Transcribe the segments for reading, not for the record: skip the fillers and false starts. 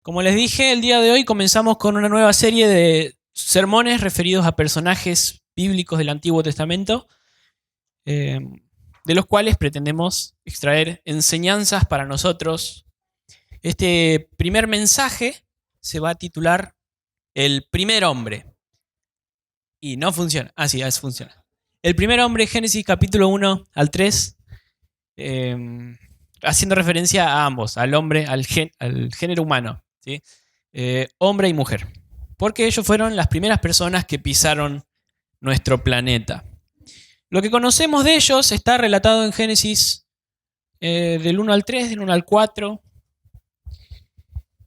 Como les dije, el día de hoy comenzamos con una nueva serie de sermones referidos a personajes bíblicos del Antiguo Testamento, eh, de los cuales pretendemos extraer enseñanzas para nosotros. Este primer mensaje se va a titular El primer hombre. Y no funciona. Ah, sí, funciona. El primer hombre, Génesis capítulo 1 al 3, eh, haciendo referencia a ambos, al hombre, al género humano, ¿sí? Hombre y mujer. Porque ellos fueron las primeras personas que pisaron nuestro planeta. Lo que conocemos de ellos está relatado en Génesis del 1 al 3, del 1 al 4.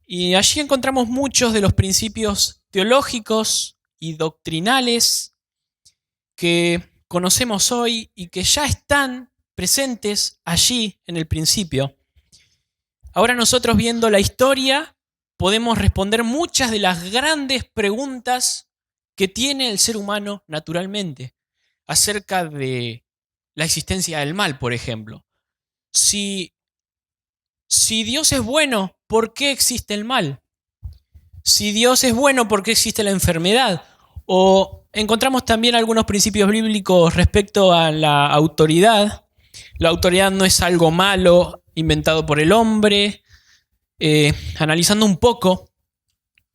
Y allí encontramos muchos de los principios teológicos y doctrinales que conocemos hoy y que ya están presentes allí en el principio. Ahora nosotros, viendo la historia, podemos responder muchas de las grandes preguntas que tiene el ser humano naturalmente acerca de la existencia del mal, por ejemplo. Si Dios es bueno, ¿por qué existe el mal? Si Dios es bueno, ¿por qué existe la enfermedad? O encontramos también algunos principios bíblicos respecto a la autoridad. La autoridad no es algo malo inventado por el hombre. Analizando un poco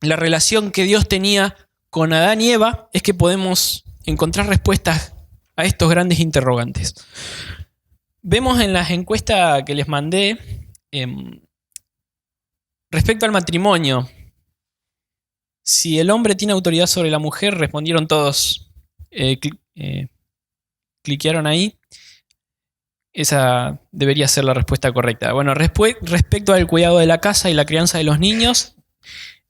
la relación que Dios tenía con Adán y Eva, es que podemos encontrar respuestas a estos grandes interrogantes. Vemos en las encuestas que les mandé respecto al matrimonio, si el hombre tiene autoridad sobre la mujer, respondieron todos, cliquearon ahí. Esa debería ser la respuesta correcta. Bueno, respecto al cuidado de la casa y la crianza de los niños,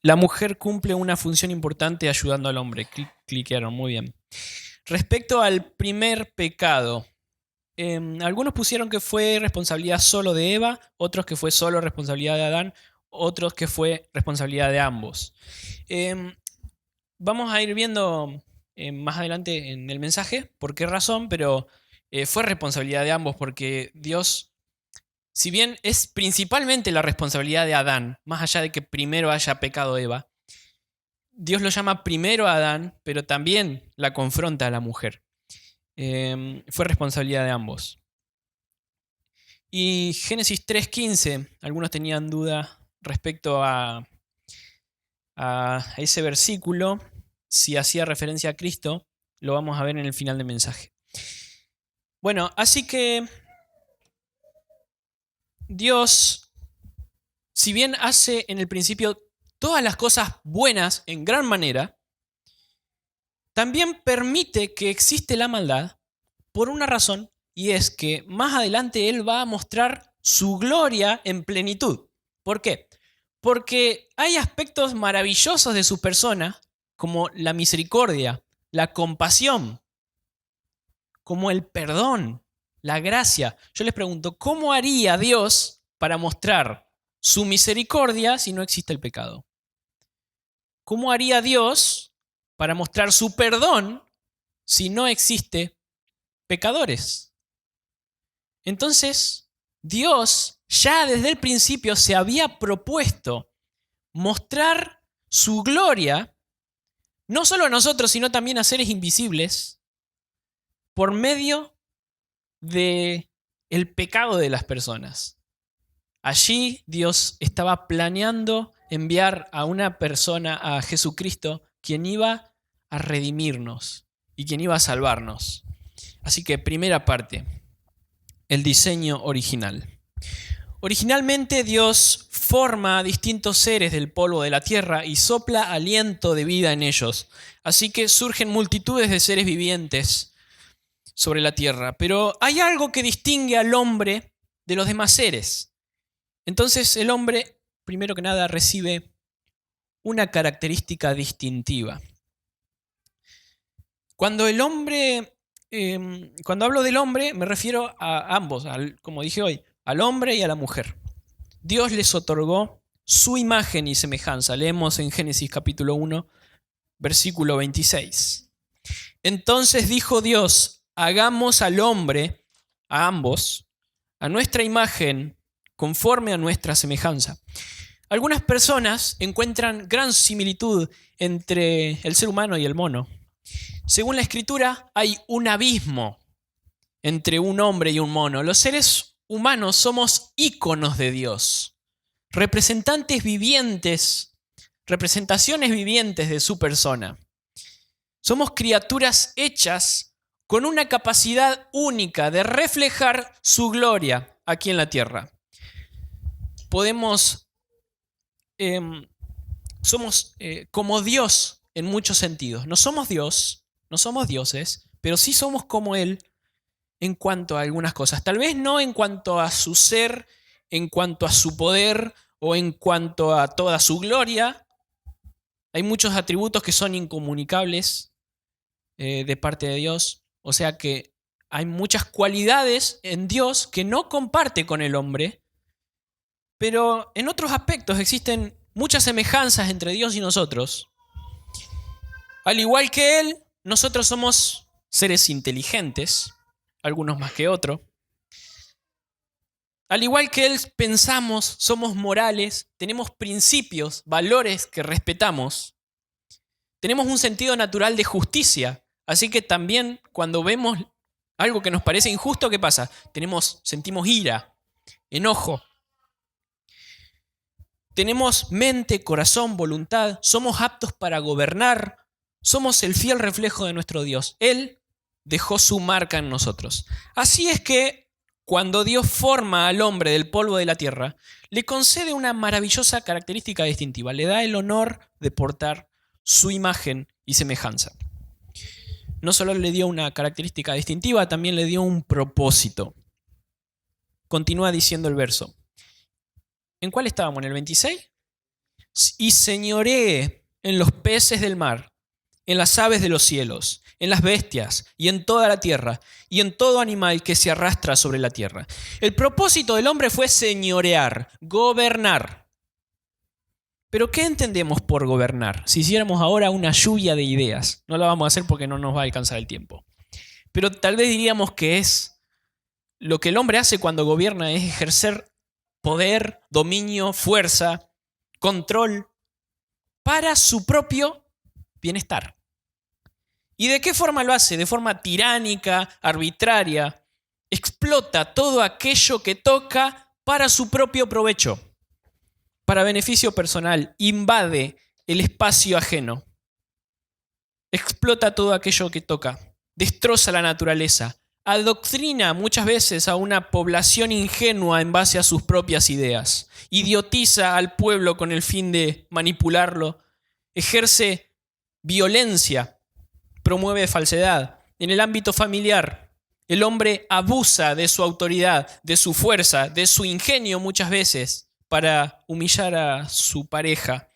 la mujer cumple una función importante ayudando al hombre. Cliquearon, muy bien. Respecto al primer pecado, algunos pusieron que fue responsabilidad solo de Eva, otros que fue solo responsabilidad de Adán, otros que fue responsabilidad de ambos. Vamos a ir viendo más adelante en el mensaje por qué razón, pero fue responsabilidad de ambos porque Dios, si bien es principalmente la responsabilidad de Adán, más allá de que primero haya pecado Eva, Dios lo llama primero a Adán, pero también la confronta a la mujer. Fue responsabilidad de ambos. Y Génesis 3:15, algunos tenían duda respecto a ese versículo, si hacía referencia a Cristo, lo vamos a ver en el final del mensaje. Bueno, así que Dios, si bien hace en el principio todas las cosas buenas en gran manera, también permite que existe la maldad por una razón, y es que más adelante Él va a mostrar su gloria en plenitud. ¿Por qué? Porque hay aspectos maravillosos de su persona, como la misericordia, la compasión, como el perdón, la gracia. Yo les pregunto, ¿cómo haría Dios para mostrar su misericordia si no existe el pecado? ¿Cómo haría Dios para mostrar su perdón si no existe pecadores? Entonces, Dios ya desde el principio se había propuesto mostrar su gloria, no solo a nosotros, sino también a seres invisibles, por medio de el pecado de las personas. Allí Dios estaba planeando enviar a una persona, a Jesucristo, quien iba a redimirnos y quien iba a salvarnos. Así que primera parte, el diseño original. Originalmente Dios forma a distintos seres del polvo de la tierra y sopla aliento de vida en ellos. Así que surgen multitudes de seres vivientes sobre la tierra. Pero hay algo que distingue al hombre de los demás seres. Entonces el hombre, primero que nada, recibe una característica distintiva. Cuando hablo del hombre, me refiero a ambos, como dije hoy, al hombre y a la mujer. Dios les otorgó su imagen y semejanza. Leemos en Génesis capítulo 1, versículo 26. Entonces dijo Dios, hagamos al hombre, a ambos, a nuestra imagen, conforme a nuestra semejanza. Algunas personas encuentran gran similitud entre el ser humano y el mono. Según la Escritura, hay un abismo entre un hombre y un mono. Los seres humanos somos íconos de Dios, representantes vivientes, representaciones vivientes de su persona. Somos criaturas hechas con una capacidad única de reflejar su gloria aquí en la tierra. Somos como Dios en muchos sentidos. No somos Dios, no somos dioses, pero sí somos como Él en cuanto a algunas cosas. Tal vez no en cuanto a su ser, en cuanto a su poder o en cuanto a toda su gloria. Hay muchos atributos que son incomunicables de parte de Dios. O sea que hay muchas cualidades en Dios que no comparte con el hombre, pero en otros aspectos existen muchas semejanzas entre Dios y nosotros. Al igual que Él, nosotros somos seres inteligentes, algunos más que otros. Al igual que Él, pensamos, somos morales, tenemos principios, valores que respetamos. Tenemos un sentido natural de justicia, así que también cuando vemos algo que nos parece injusto, ¿qué pasa? Sentimos ira, enojo. Tenemos mente, corazón, voluntad, somos aptos para gobernar, somos el fiel reflejo de nuestro Dios. Él dejó su marca en nosotros. Así es que cuando Dios forma al hombre del polvo de la tierra, le concede una maravillosa característica distintiva, le da el honor de portar su imagen y semejanza. No solo le dio una característica distintiva, también le dio un propósito. Continúa diciendo el verso. ¿En cuál estábamos? ¿En el 26? Y señoree en los peces del mar, en las aves de los cielos, en las bestias y en toda la tierra y en todo animal que se arrastra sobre la tierra. El propósito del hombre fue señorear, gobernar. Pero ¿qué entendemos por gobernar? Si hiciéramos ahora una lluvia de ideas, no la vamos a hacer porque no nos va a alcanzar el tiempo. Pero tal vez diríamos que es lo que el hombre hace cuando gobierna es ejercer poder, dominio, fuerza, control para su propio bienestar. ¿Y de qué forma lo hace? De forma tiránica, arbitraria. Explota todo aquello que toca para su propio provecho, para beneficio personal. Invade el espacio ajeno. Explota todo aquello que toca. Destroza la naturaleza. Adoctrina muchas veces a una población ingenua en base a sus propias ideas. Idiotiza al pueblo con el fin de manipularlo. Ejerce violencia. Promueve falsedad. En el ámbito familiar, el hombre abusa de su autoridad, de su fuerza, de su ingenio muchas veces para humillar a su pareja.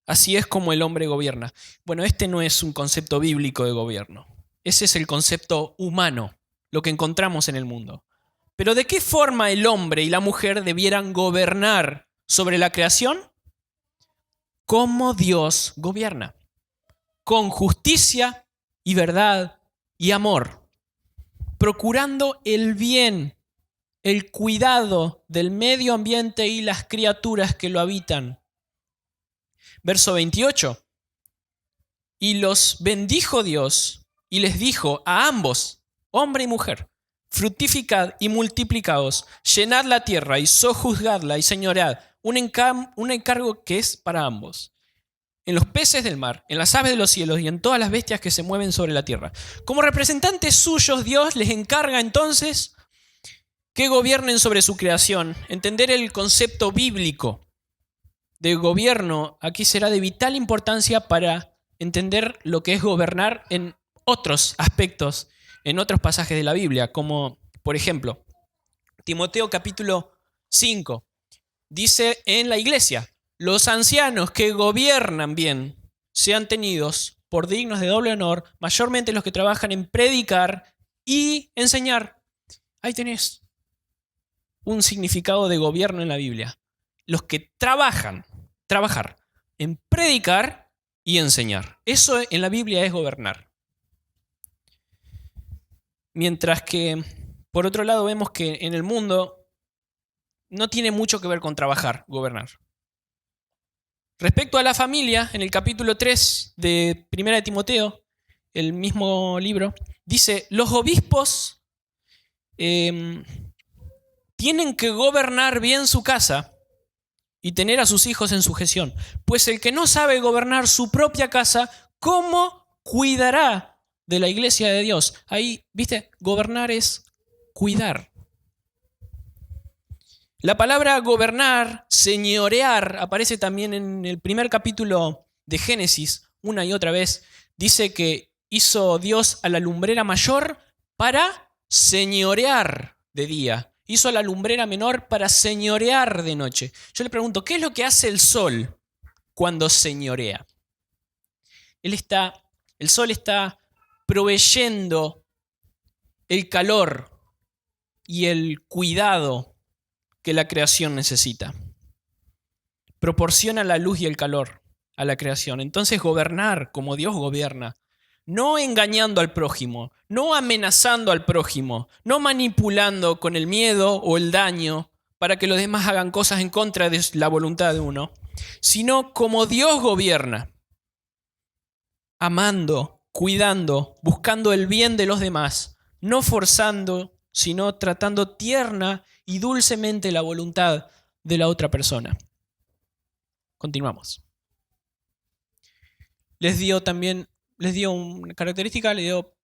Así es como el hombre gobierna. Bueno, este no es un concepto bíblico de gobierno. Ese es el concepto humano, lo que encontramos en el mundo. Pero ¿de qué forma el hombre y la mujer debieran gobernar sobre la creación? Como Dios gobierna. Con justicia y verdad y amor. Procurando el bien, el cuidado del medio ambiente y las criaturas que lo habitan. Verso 28. Y los bendijo Dios y les dijo a ambos, hombre y mujer, fructificad y multiplicaos, llenad la tierra y sojuzgadla y señoread. Un encargo que es para ambos. En los peces del mar, en las aves de los cielos y en todas las bestias que se mueven sobre la tierra. Como representantes suyos, Dios les encarga entonces que gobiernen sobre su creación. Entender el concepto bíblico de gobierno aquí será de vital importancia para entender lo que es gobernar en otros aspectos, en otros pasajes de la Biblia, como por ejemplo, Timoteo capítulo 5, dice en la iglesia, los ancianos que gobiernan bien sean tenidos por dignos de doble honor, mayormente los que trabajan en predicar y enseñar. Ahí tenés un significado de gobierno en la Biblia. Los que trabajar en predicar y enseñar. Eso en la Biblia es gobernar. Mientras que, por otro lado, vemos que en el mundo no tiene mucho que ver con trabajar, gobernar. Respecto a la familia, en el capítulo 3 de Primera de Timoteo, el mismo libro, dice, los obispos tienen que gobernar bien su casa y tener a sus hijos en sujeción. Pues el que no sabe gobernar su propia casa, ¿cómo cuidará de la iglesia de Dios? Ahí, ¿viste? Gobernar es cuidar. La palabra gobernar, señorear, aparece también en el primer capítulo de Génesis, una y otra vez. Dice que hizo Dios a la lumbrera mayor para señorear de día. Hizo a la lumbrera menor para señorear de noche. Yo le pregunto, ¿qué es lo que hace el sol cuando señorea? El sol está proveyendo el calor y el cuidado que la creación necesita. Proporciona la luz y el calor a la creación. Entonces gobernar como Dios gobierna, no engañando al prójimo, no amenazando al prójimo, no manipulando con el miedo o el daño para que los demás hagan cosas en contra de la voluntad de uno, sino como Dios gobierna, amando, cuidando, buscando el bien de los demás, no forzando, sino tratando tierna y dulcemente la voluntad de la otra persona. Continuamos. Les dio una característica, les dio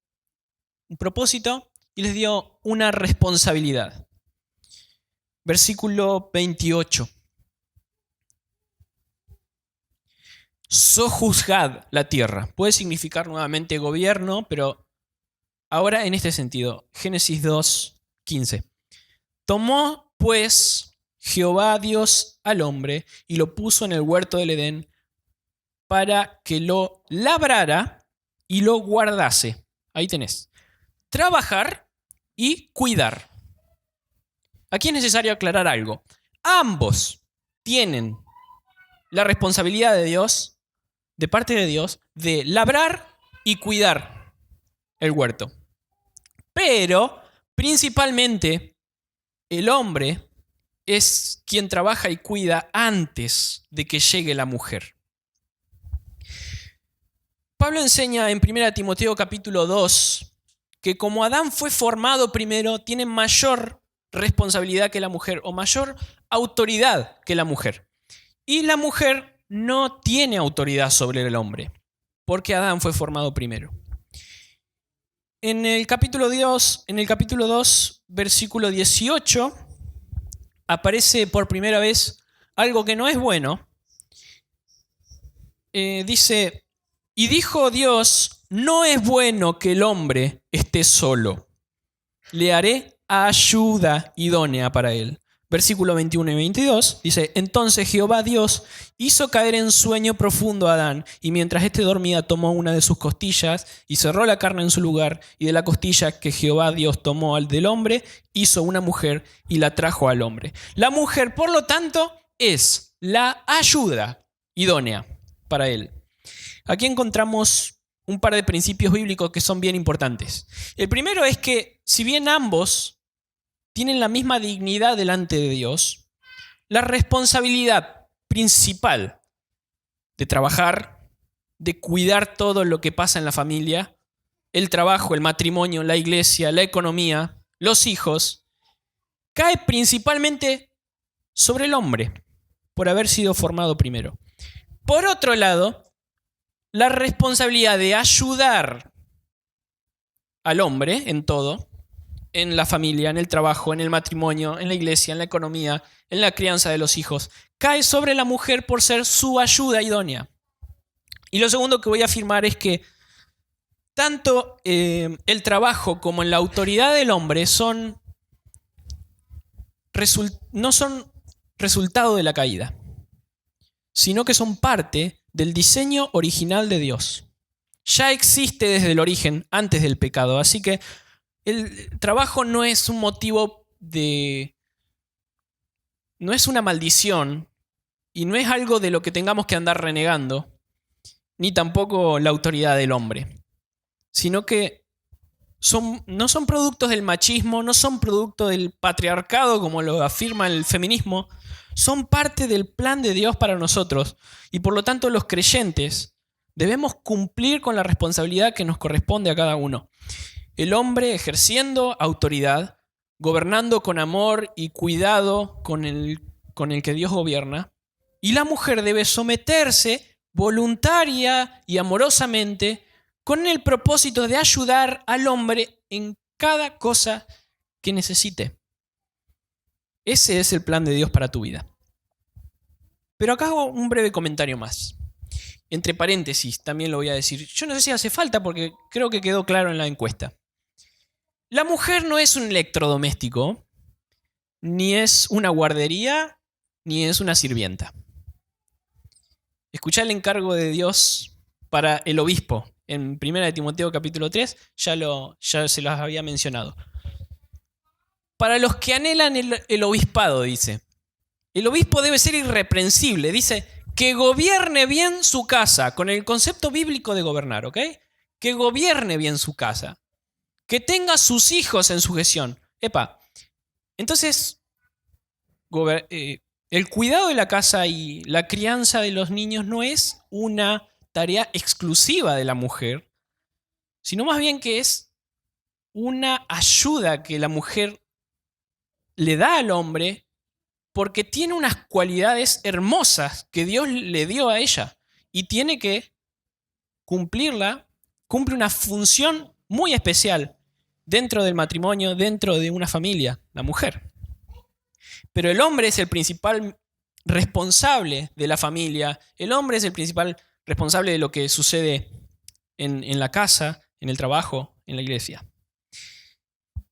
un propósito y les dio una responsabilidad. Versículo 28. Sojuzgad la tierra. Puede significar nuevamente gobierno, pero ahora en este sentido. Génesis 2, 15. Tomó pues Jehová Dios al hombre y lo puso en el huerto del Edén para que lo labrara y lo guardase. Ahí tenés. Trabajar y cuidar. Aquí es necesario aclarar algo. Ambos tienen la responsabilidad de Dios, de parte de Dios, de labrar y cuidar el huerto. Pero, principalmente, el hombre es quien trabaja y cuida antes de que llegue la mujer. Pablo enseña en 1 Timoteo capítulo 2 que como Adán fue formado primero, tiene mayor responsabilidad que la mujer o mayor autoridad que la mujer. Y la mujer no tiene autoridad sobre el hombre, porque Adán fue formado primero. En el capítulo 2, versículo 18, aparece por primera vez algo que no es bueno. Dice, y dijo Dios, no es bueno que el hombre esté solo. Le haré ayuda idónea para él. Versículo 21 y 22 dice, entonces Jehová Dios hizo caer en sueño profundo a Adán, y mientras éste dormía tomó una de sus costillas y cerró la carne en su lugar, y de la costilla que Jehová Dios tomó al del hombre, hizo una mujer y la trajo al hombre. La mujer, por lo tanto, es la ayuda idónea para él. Aquí encontramos un par de principios bíblicos que son bien importantes. El primero es que si bien ambos tienen la misma dignidad delante de Dios, la responsabilidad principal de trabajar, de cuidar todo lo que pasa en la familia, el trabajo, el matrimonio, la iglesia, la economía, los hijos, cae principalmente sobre el hombre por haber sido formado primero. Por otro lado, la responsabilidad de ayudar al hombre en todo, en la familia, en el trabajo, en el matrimonio, en la iglesia, en la economía, en la crianza de los hijos, cae sobre la mujer por ser su ayuda idónea. Y lo segundo que voy a afirmar es que tanto el trabajo como la autoridad del hombre no son resultado de la caída, sino que son parte del diseño original de Dios. Ya existe desde el origen, antes del pecado, así que el trabajo no es un motivo no es una maldición y no es algo de lo que tengamos que andar renegando, ni tampoco la autoridad del hombre, sino que no son productos del machismo, no son producto del patriarcado como lo afirma el feminismo, son parte del plan de Dios para nosotros. Y por lo tanto los creyentes debemos cumplir con la responsabilidad que nos corresponde a cada uno. El hombre ejerciendo autoridad, gobernando con amor y cuidado con el que Dios gobierna, y la mujer debe someterse voluntaria y amorosamente con el propósito de ayudar al hombre en cada cosa que necesite. Ese es el plan de Dios para tu vida. Pero acá hago un breve comentario más. Entre paréntesis, también lo voy a decir. Yo no sé si hace falta porque creo que quedó claro en la encuesta. La mujer no es un electrodoméstico, ni es una guardería, ni es una sirvienta. Escuchá el encargo de Dios para el obispo. En 1 Timoteo capítulo 3 ya se los había mencionado. Para los que anhelan el obispado, dice. El obispo debe ser irreprensible. Dice que gobierne bien su casa, con el concepto bíblico de gobernar, ¿ok? Que gobierne bien su casa. Que tenga sus hijos en sujeción. Entonces, el cuidado de la casa y la crianza de los niños no es una tarea exclusiva de la mujer, sino más bien que es una ayuda que la mujer le da al hombre porque tiene unas cualidades hermosas que Dios le dio a ella y tiene que cumplirla, cumple una función muy especial dentro del matrimonio, dentro de una familia, la mujer. Pero el hombre es el principal responsable de la familia, el hombre es el principal responsable de lo que sucede en la casa, en el trabajo, en la iglesia.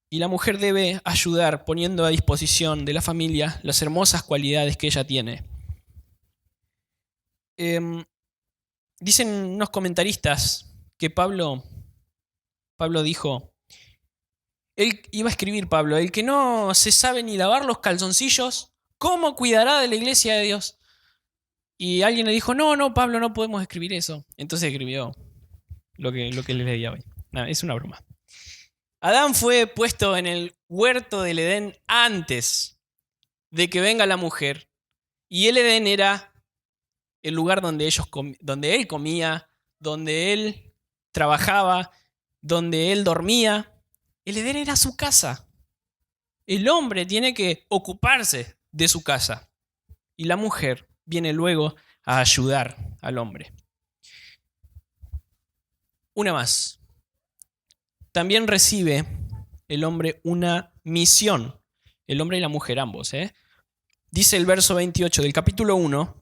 Y la mujer debe ayudar poniendo a disposición de la familia las hermosas cualidades que ella tiene. Dicen unos comentaristas que Pablo dijo, él iba a escribir Pablo, el que no se sabe ni lavar los calzoncillos, ¿cómo cuidará de la iglesia de Dios? Y alguien le dijo, no, Pablo, no podemos escribir eso. Entonces escribió lo que les leía hoy. No, es una broma. Adán fue puesto en el huerto del Edén antes de que venga la mujer. Y el Edén era el lugar donde él comía, donde él trabajaba, donde él dormía. El Edén era su casa. El hombre tiene que ocuparse de su casa. Y la mujer viene luego a ayudar al hombre. Una más. También recibe el hombre una misión. El hombre y la mujer ambos. Dice el verso 28 del capítulo 1,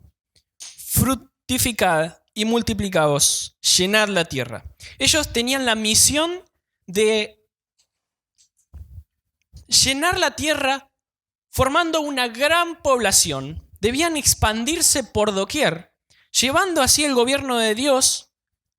fructificad y multiplicaos, llenad la tierra. Ellos tenían la misión de llenar la tierra formando una gran población. Debían expandirse por doquier, llevando así el gobierno de Dios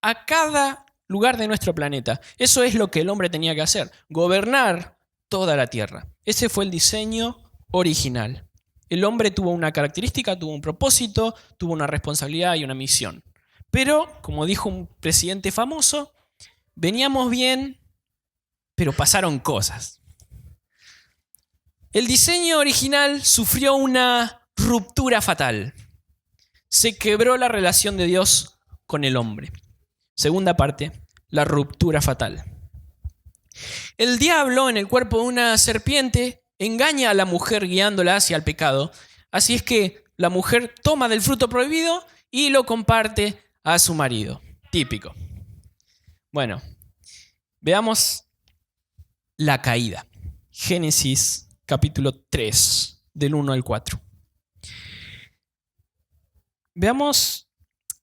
a cada lugar de nuestro planeta. Eso es lo que el hombre tenía que hacer, gobernar toda la tierra. Ese fue el diseño original. El hombre tuvo una característica, tuvo un propósito, tuvo una responsabilidad y una misión. Pero, como dijo un presidente famoso, veníamos bien, pero pasaron cosas. El diseño original sufrió una ruptura fatal. Se quebró la relación de Dios con el hombre. Segunda parte, la ruptura fatal. El diablo, en el cuerpo de una serpiente, engaña a la mujer guiándola hacia el pecado. Así es que la mujer toma del fruto prohibido y lo comparte a su marido. Típico. Bueno, veamos la caída. Génesis capítulo 3, del 1 al 4. Veamos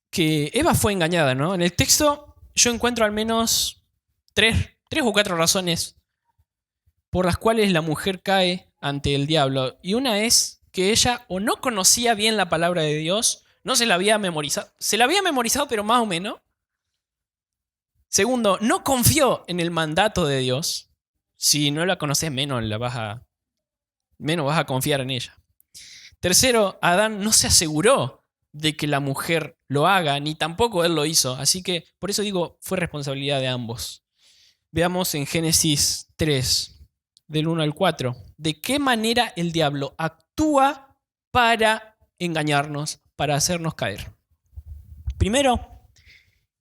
que Eva fue engañada, ¿no? En el texto yo encuentro al menos tres o cuatro razones por las cuales la mujer cae ante el diablo. Y una es que ella o no conocía bien la palabra de Dios, no se la había memorizado. Se la había memorizado, pero más o menos. Segundo, no confió en el mandato de Dios. Si no la conoces, menos vas a confiar en ella. Tercero, Adán no se aseguró de que la mujer lo haga, ni tampoco él lo hizo. Así que, por eso digo, fue responsabilidad de ambos. Veamos en Génesis 3, del 1 al 4, de qué manera el diablo actúa para engañarnos, para hacernos caer. Primero,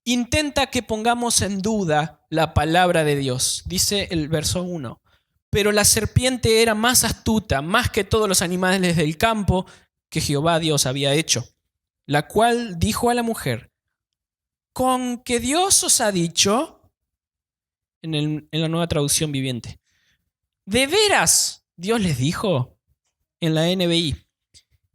intenta que pongamos en duda la palabra de Dios. Dice el verso 1. Pero la serpiente era más astuta, más que todos los animales del campo que Jehová Dios había hecho, la cual dijo a la mujer: ¿con qué Dios os ha dicho? En la Nueva Traducción Viviente. ¿De veras Dios les dijo? En la NBI.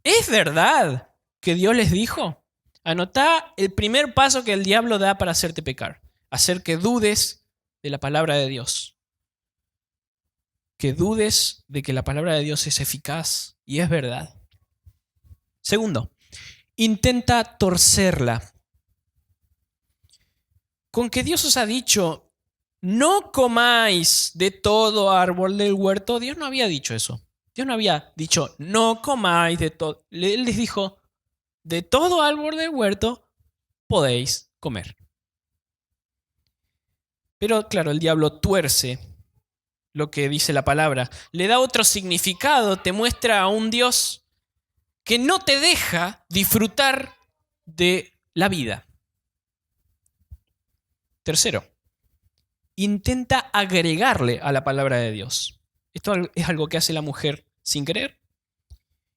¿Es verdad que Dios les dijo? Anotá el primer paso que el diablo da para hacerte pecar. Hacer que dudes de la palabra de Dios. Que dudes de que la palabra de Dios es eficaz y es verdad. Segundo, intenta torcerla. Con que Dios os ha dicho: no comáis de todo árbol del huerto. Dios no había dicho eso. Dios no había dicho: no comáis de todo. Él les dijo: de todo árbol del huerto podéis comer. Pero claro, el diablo tuerce lo que dice la palabra. Le da otro significado, te muestra a un Dios que no te deja disfrutar de la vida. Tercero, intenta agregarle a la palabra de Dios. Esto es algo que hace la mujer sin querer.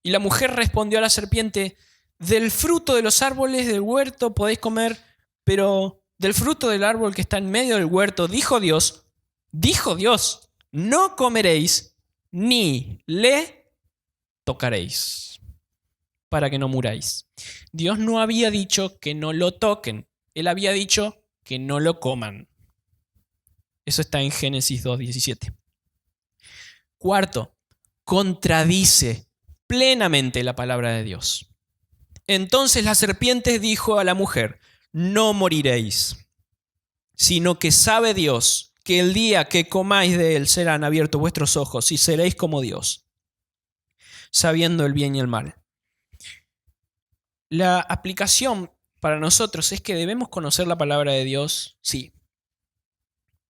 Y la mujer respondió a la serpiente: del fruto de los árboles del huerto podéis comer, pero del fruto del árbol que está en medio del huerto, dijo Dios, no comeréis ni le tocaréis, para que no muráis. Dios no había dicho que no lo toquen, Él había dicho que no lo coman. Eso está en Génesis 2:17. Cuarto, contradice plenamente la palabra de Dios. Entonces la serpiente dijo a la mujer: no moriréis, sino que sabe Dios que el día que comáis de él serán abiertos vuestros ojos y seréis como Dios, sabiendo el bien y el mal. La aplicación para nosotros es que debemos conocer la palabra de Dios, sí,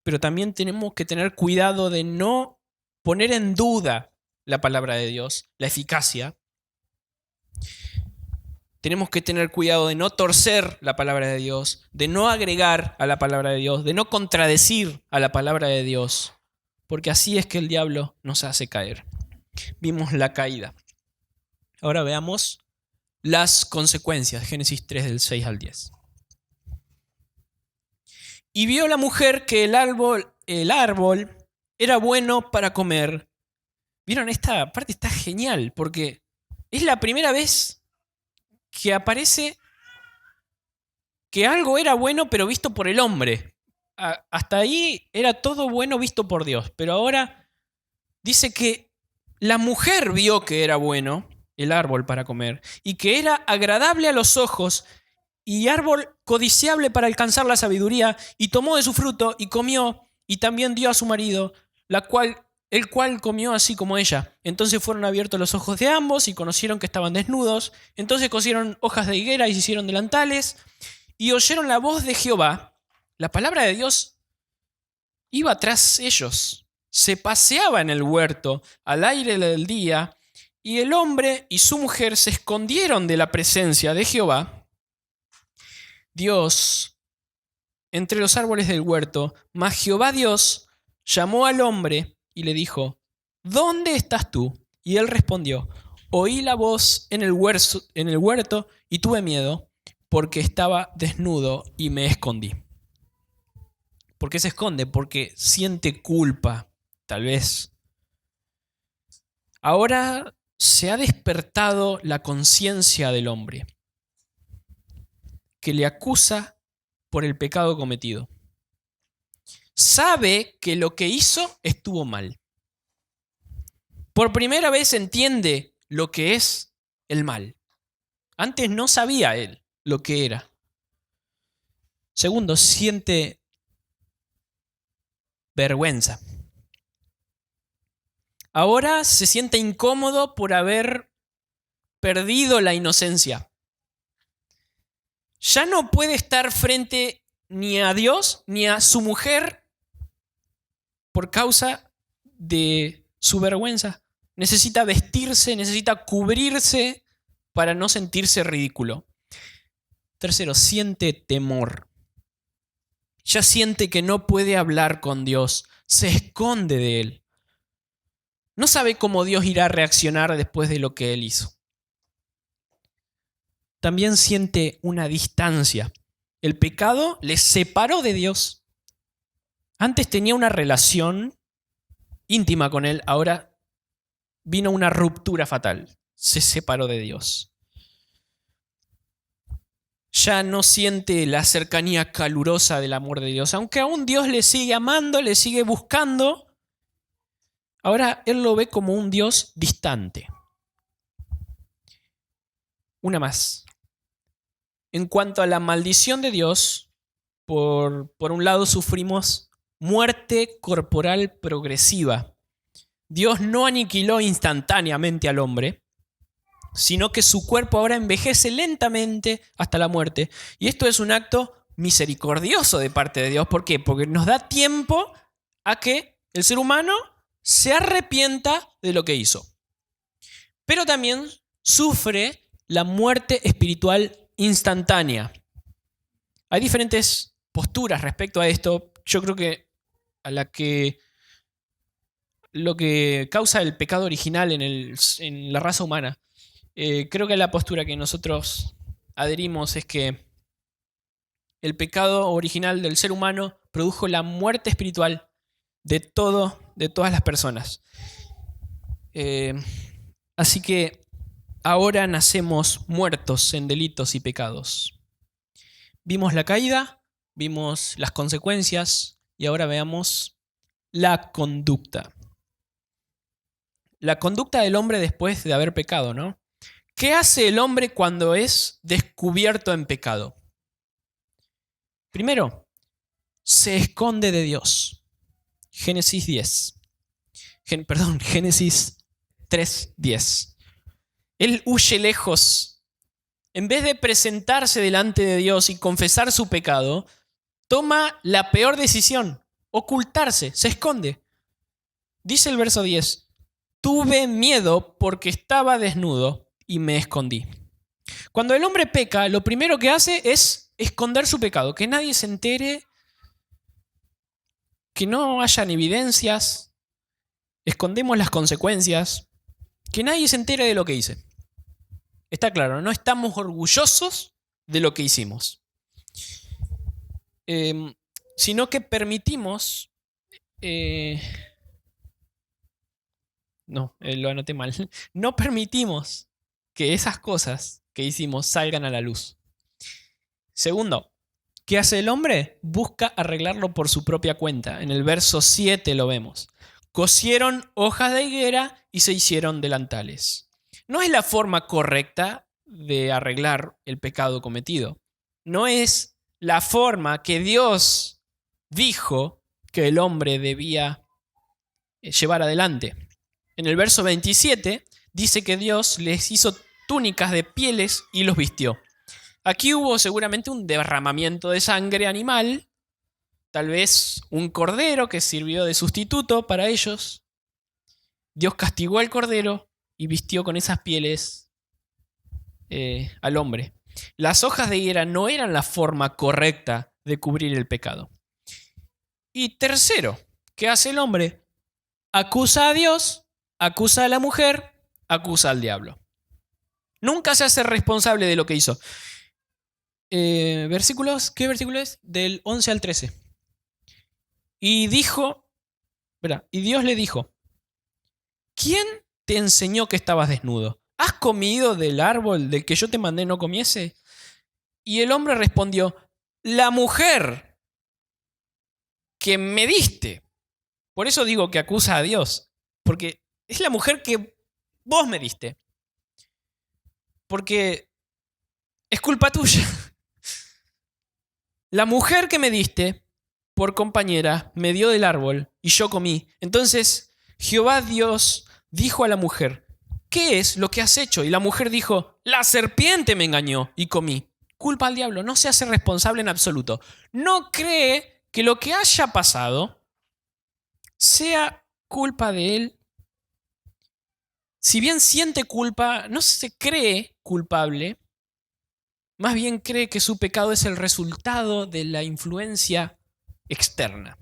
pero también tenemos que tener cuidado de no poner en duda la palabra de Dios, la eficacia. Tenemos que tener cuidado de no torcer la palabra de Dios, de no agregar a la palabra de Dios, de no contradecir a la palabra de Dios, porque así es que el diablo nos hace caer. Vimos la caída. Ahora veamos las consecuencias. Génesis 3 del 6 al 10. Y vio la mujer que el árbol era bueno para comer. ¿Vieron? Esta parte está genial porque es la primera vez que aparece que algo era bueno pero visto por el hombre. Hasta ahí era todo bueno visto por Dios, pero ahora dice que la mujer vio que era bueno el árbol para comer y que era agradable a los ojos y árbol codiciable para alcanzar la sabiduría, y tomó de su fruto y comió, y también dio a su marido, el cual comió así como ella. Entonces fueron abiertos los ojos de ambos y conocieron que estaban desnudos. Entonces cosieron hojas de higuera y se hicieron delantales y oyeron la voz de Jehová. La palabra de Dios iba tras ellos, se paseaba en el huerto al aire del día, y el hombre y su mujer se escondieron de la presencia de Jehová Dios entre los árboles del huerto. Mas Jehová Dios llamó al hombre y le dijo: ¿dónde estás tú? Y él respondió: oí la voz en el huerto y tuve miedo, porque estaba desnudo y me escondí. ¿Por qué se esconde? Porque siente culpa, tal vez. Ahora se ha despertado la conciencia del hombre, que le acusa por el pecado cometido. Sabe que lo que hizo estuvo mal. Por primera vez entiende lo que es el mal. Antes no sabía él lo que era. Segundo, siente vergüenza. Ahora se siente incómodo por haber perdido la inocencia. Ya no puede estar frente ni a Dios ni a su mujer por causa de su vergüenza. Necesita vestirse, necesita cubrirse para no sentirse ridículo. Tercero, siente temor. Ya siente que no puede hablar con Dios, se esconde de Él. No sabe cómo Dios irá a reaccionar después de lo que Él hizo. También siente una distancia. El pecado le separó de Dios. Antes tenía una relación íntima con Él, ahora vino una ruptura fatal. Se separó de Dios. Ya no siente la cercanía calurosa del amor de Dios. Aunque aún Dios le sigue amando, le sigue buscando, ahora Él lo ve como un Dios distante. Una más. En cuanto a la maldición de Dios, por un lado sufrimos muerte corporal progresiva. Dios no aniquiló instantáneamente al hombre, sino que su cuerpo ahora envejece lentamente hasta la muerte. Y esto es un acto misericordioso de parte de Dios. ¿Por qué? Porque nos da tiempo a que el ser humano se arrepienta de lo que hizo. Pero también sufre la muerte espiritual instantánea. Hay diferentes posturas respecto a esto. Yo creo que lo que causa el pecado original en la raza humana, creo que la postura que nosotros adherimos es que el pecado original del ser humano produjo la muerte espiritual de todas las personas. Así que ahora nacemos muertos en delitos y pecados. Vimos la caída, vimos las consecuencias y ahora veamos la conducta. La conducta del hombre después de haber pecado, ¿no? ¿Qué hace el hombre cuando es descubierto en pecado? Primero, se esconde de Dios. Génesis 3:10. Él huye lejos. En vez de presentarse delante de Dios y confesar su pecado, toma la peor decisión, ocultarse, se esconde. Dice el verso 10, tuve miedo porque estaba desnudo y me escondí. Cuando el hombre peca, lo primero que hace es esconder su pecado, que nadie se entere, que no hayan evidencias, escondemos las consecuencias, que nadie se entere de lo que hice. Está claro, no estamos orgullosos de lo que hicimos, sino que permitimos... lo anoté mal. No permitimos que esas cosas que hicimos salgan a la luz. Segundo, ¿qué hace el hombre? Busca arreglarlo por su propia cuenta. En el verso 7 lo vemos. Cosieron hojas de higuera y se hicieron delantales. No es la forma correcta de arreglar el pecado cometido. No es la forma que Dios dijo que el hombre debía llevar adelante. En el verso 27 dice que Dios les hizo túnicas de pieles y los vistió. Aquí hubo seguramente un derramamiento de sangre animal, tal vez un cordero que sirvió de sustituto para ellos. Dios castigó al cordero y vistió con esas pieles al hombre. Las hojas de higuera no eran la forma correcta de cubrir el pecado. Y tercero, ¿qué hace el hombre? Acusa a Dios, acusa a la mujer, acusa al diablo. Nunca se hace responsable de lo que hizo. ¿Qué versículo es? Del 11 al 13. Y Dios le dijo, ¿quién te enseñó que estabas desnudo? ¿Has comido del árbol del que yo te mandé no comiese? Y el hombre respondió, la mujer que me diste. Por eso digo que acusa a Dios, porque es la mujer que vos me diste. Porque es culpa tuya. La mujer que me diste por compañera me dio del árbol y yo comí. Entonces Jehová Dios dijo a la mujer, ¿qué es lo que has hecho? Y la mujer dijo, la serpiente me engañó y comí. Culpa al diablo, no se hace responsable en absoluto. No cree que lo que haya pasado sea culpa de él. Si bien siente culpa, no se cree culpable, más bien cree que su pecado es el resultado de la influencia externa.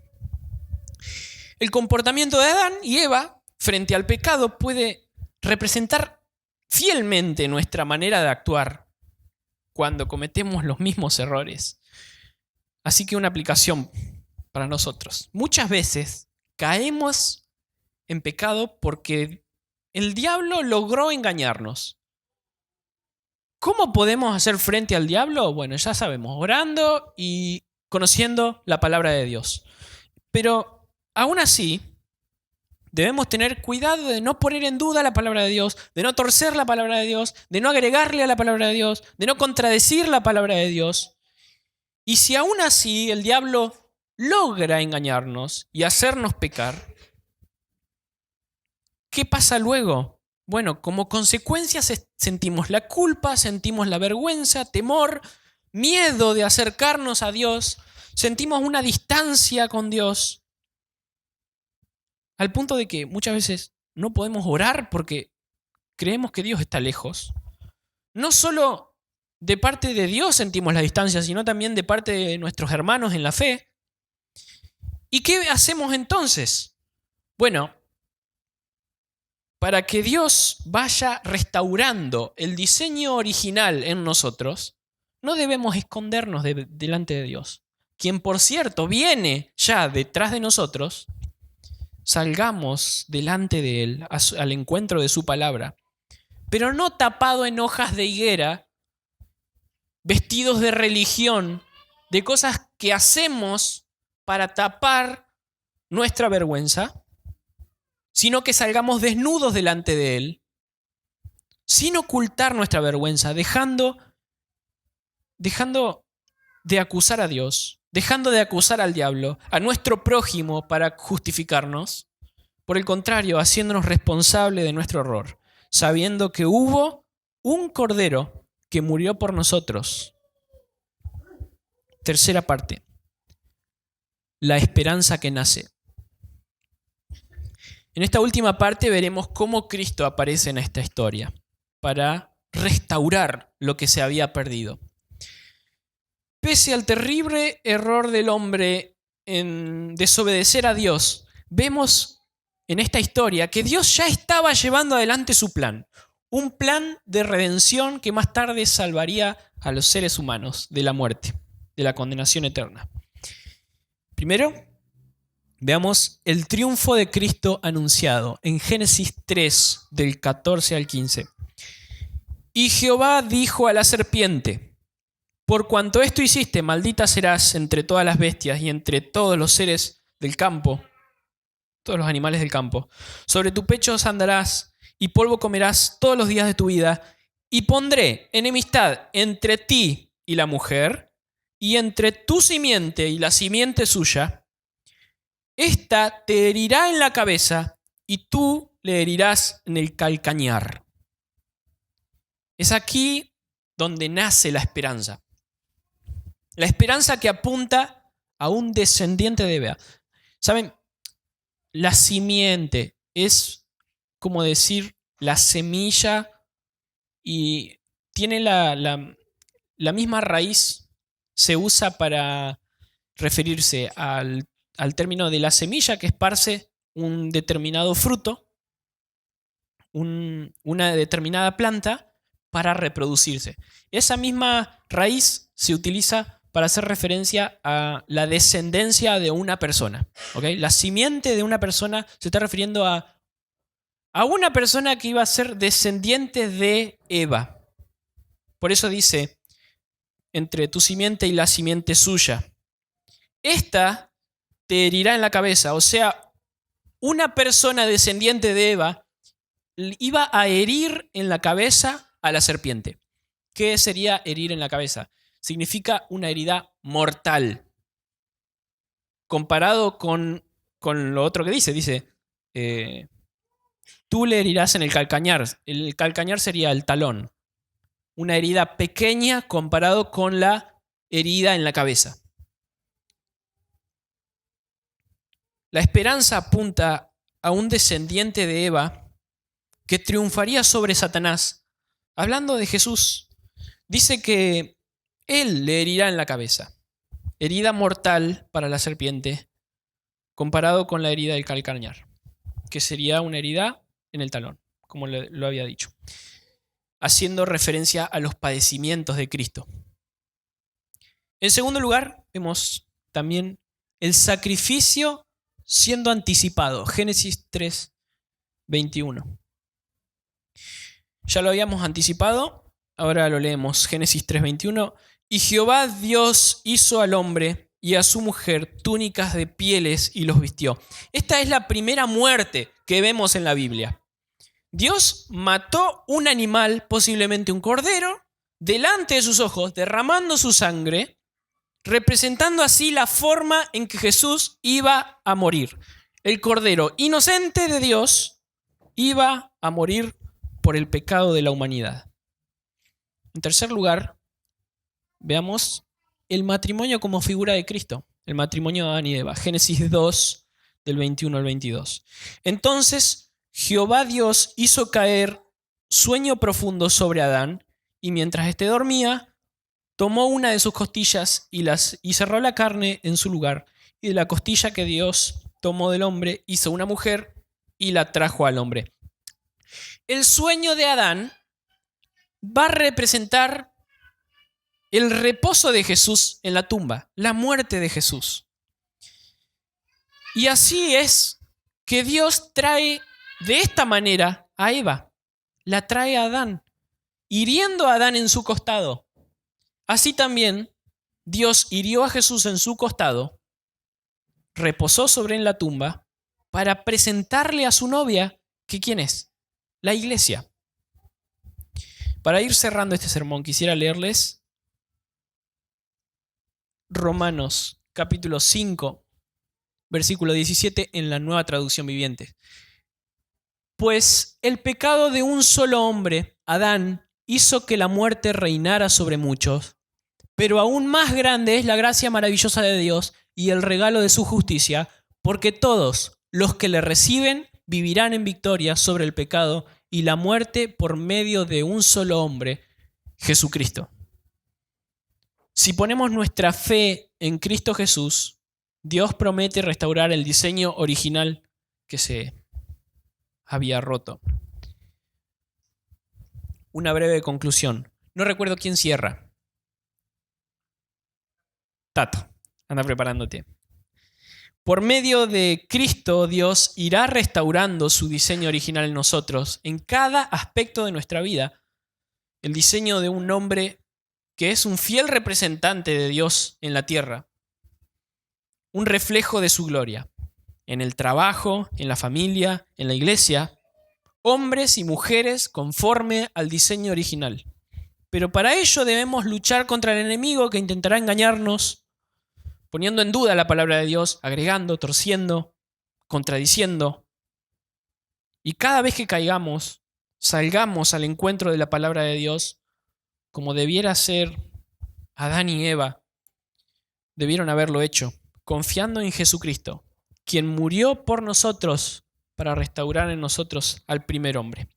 El comportamiento de Adán y Eva frente al pecado puede representar fielmente nuestra manera de actuar cuando cometemos los mismos errores. Así que una aplicación para nosotros. Muchas veces caemos en pecado porque el diablo logró engañarnos. ¿Cómo podemos hacer frente al diablo? Bueno, ya sabemos, orando y conociendo la palabra de Dios. Pero aún así, debemos tener cuidado de no poner en duda la palabra de Dios, de no torcer la palabra de Dios, de no agregarle a la palabra de Dios, de no contradecir la palabra de Dios. Y si aún así el diablo logra engañarnos y hacernos pecar, ¿qué pasa luego? Bueno, como consecuencia sentimos la culpa, sentimos la vergüenza, temor, miedo de acercarnos a Dios, sentimos una distancia con Dios, al punto de que muchas veces no podemos orar porque creemos que Dios está lejos. No solo de parte de Dios sentimos la distancia, sino también de parte de nuestros hermanos en la fe. ¿Y qué hacemos entonces? Bueno, para que Dios vaya restaurando el diseño original en nosotros, no debemos escondernos delante de Dios, quien por cierto viene ya detrás de nosotros. Salgamos delante de Él al encuentro de su palabra, pero no tapado en hojas de higuera, vestidos de religión, de cosas que hacemos para tapar nuestra vergüenza, sino que salgamos desnudos delante de Él, sin ocultar nuestra vergüenza, dejando de acusar a Dios, dejando de acusar al diablo, a nuestro prójimo para justificarnos. Por el contrario, haciéndonos responsables de nuestro error, sabiendo que hubo un cordero que murió por nosotros. Tercera parte, la esperanza que nace. En esta última parte veremos cómo Cristo aparece en esta historia para restaurar lo que se había perdido. Pese al terrible error del hombre en desobedecer a Dios, vemos en esta historia que Dios ya estaba llevando adelante su plan. Un plan de redención que más tarde salvaría a los seres humanos de la muerte, de la condenación eterna. Primero, veamos el triunfo de Cristo anunciado en Génesis 3, del 14 al 15. Y Jehová dijo a la serpiente: por cuanto esto hiciste, maldita serás entre todas las bestias y entre todos los seres del campo, todos los animales del campo. Sobre tu pecho andarás y polvo comerás todos los días de tu vida, y pondré enemistad entre ti y la mujer, y entre tu simiente y la simiente suya. Esta te herirá en la cabeza, y tú le herirás en el calcañar. Es aquí donde nace la esperanza. La esperanza que apunta a un descendiente de Eva. ¿Saben? La simiente es como decir la semilla y tiene la misma raíz, se usa para referirse al término de la semilla que esparce un determinado fruto, una determinada planta para reproducirse. Esa misma raíz se utiliza para hacer referencia a la descendencia de una persona. ¿Okay? La simiente de una persona se está refiriendo a una persona que iba a ser descendiente de Eva. Por eso dice, entre tu simiente y la simiente suya. Esta te herirá en la cabeza. O sea, una persona descendiente de Eva iba a herir en la cabeza a la serpiente. ¿Qué sería herir en la cabeza? Significa una herida mortal. Comparado con lo otro que dice, tú le herirás en el calcañar. El calcañar sería el talón. Una herida pequeña comparado con la herida en la cabeza. La esperanza apunta a un descendiente de Eva que triunfaría sobre Satanás. Hablando de Jesús, dice que él le herirá en la cabeza. Herida mortal para la serpiente, comparado con la herida del calcañar, que sería una herida en el talón, como lo había dicho, haciendo referencia a los padecimientos de Cristo. En segundo lugar, vemos también el sacrificio siendo anticipado. Génesis 3:21. Ya lo habíamos anticipado, ahora lo leemos. Génesis 3:21. Y Jehová Dios hizo al hombre y a su mujer túnicas de pieles y los vistió. Esta es la primera muerte que vemos en la Biblia. Dios mató un animal, posiblemente un cordero, delante de sus ojos, derramando su sangre, representando así la forma en que Jesús iba a morir. El cordero inocente de Dios iba a morir por el pecado de la humanidad. En tercer lugar, veamos el matrimonio como figura de Cristo, el matrimonio de Adán y Eva. Génesis 2, del 21 al 22. Entonces Jehová Dios hizo caer sueño profundo sobre Adán, y mientras éste dormía, tomó una de sus costillas y cerró la carne en su lugar. Y de la costilla que Dios tomó del hombre, hizo una mujer y la trajo al hombre. El sueño de Adán va a representar el reposo de Jesús en la tumba, la muerte de Jesús. Y así es que Dios trae de esta manera a Eva, la trae a Adán, hiriendo a Adán en su costado. Así también Dios hirió a Jesús en su costado, reposó sobre él en la tumba, para presentarle a su novia, que ¿quién es? La iglesia. Para ir cerrando este sermón, quisiera leerles Romanos capítulo 5, versículo 17 en la Nueva Traducción Viviente. Pues el pecado de un solo hombre, Adán, hizo que la muerte reinara sobre muchos, pero aún más grande es la gracia maravillosa de Dios y el regalo de su justicia, porque todos los que le reciben vivirán en victoria sobre el pecado y la muerte por medio de un solo hombre, Jesucristo. Si ponemos nuestra fe en Cristo Jesús, Dios promete restaurar el diseño original que se había roto. Una breve conclusión. No recuerdo quién cierra. Tato, anda preparándote. Por medio de Cristo, Dios irá restaurando su diseño original en nosotros, en cada aspecto de nuestra vida. El diseño de un hombre que es un fiel representante de Dios en la tierra. Un reflejo de su gloria. En el trabajo, en la familia, en la iglesia. Hombres y mujeres conforme al diseño original. Pero para ello debemos luchar contra el enemigo que intentará engañarnos, poniendo en duda la palabra de Dios, agregando, torciendo, contradiciendo. Y cada vez que caigamos, salgamos al encuentro de la palabra de Dios, como debiera ser Adán y Eva, debieron haberlo hecho, confiando en Jesucristo, quien murió por nosotros para restaurar en nosotros al primer hombre.